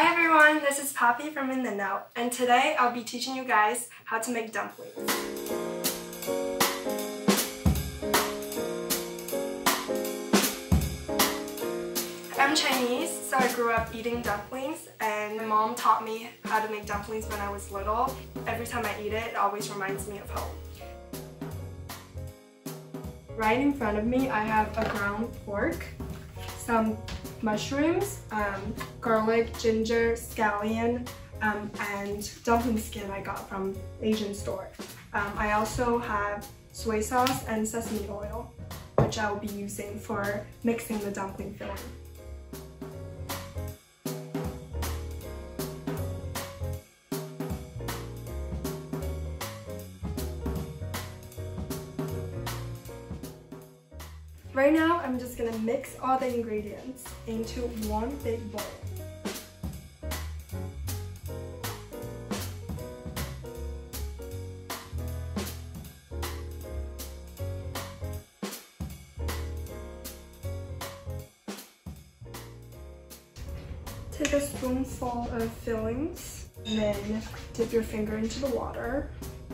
Hi everyone, this is Poppy from In the Know, and today I'll be teaching you guys how to make dumplings. I'm Chinese, so I grew up eating dumplings, and my mom taught me how to make dumplings when I was little. Every time I eat it, it always reminds me of home. Right in front of me, I have a ground pork, some mushrooms, garlic, ginger, scallion, and dumpling skin I got from Asian store. I also have soy sauce and sesame oil, which I will be using for mixing the dumpling filling. Right now, I'm just gonna mix all the ingredients into one big bowl. Take a spoonful of fillings, and then dip your finger into the water.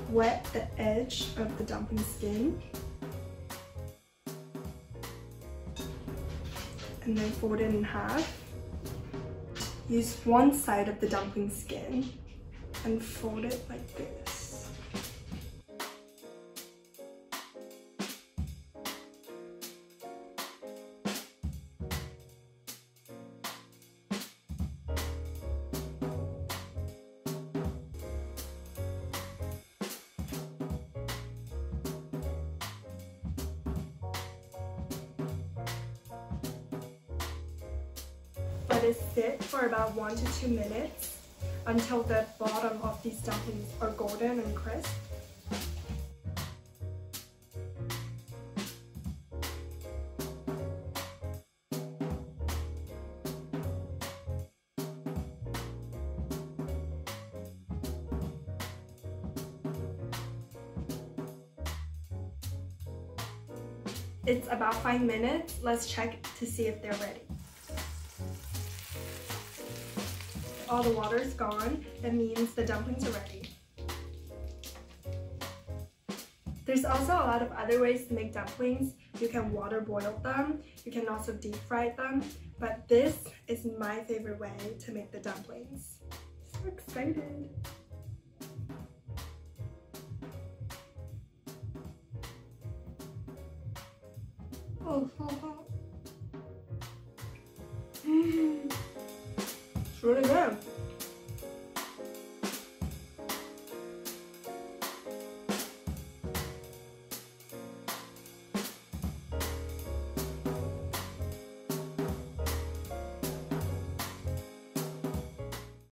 Wet the edge of the dumpling skin. And then fold it in half. Use one side of the dumpling skin and fold it like this. Let it sit for about 1 to 2 minutes until the bottom of these dumplings are golden and crisp. It's about 5 minutes. Let's check to see if they're ready. All the water is gone. That means the dumplings are ready. There's also a lot of other ways to make dumplings. You can water boil them. You can also deep fry them. But this is my favorite way to make the dumplings. So excited. Oh, so hot. It's really good.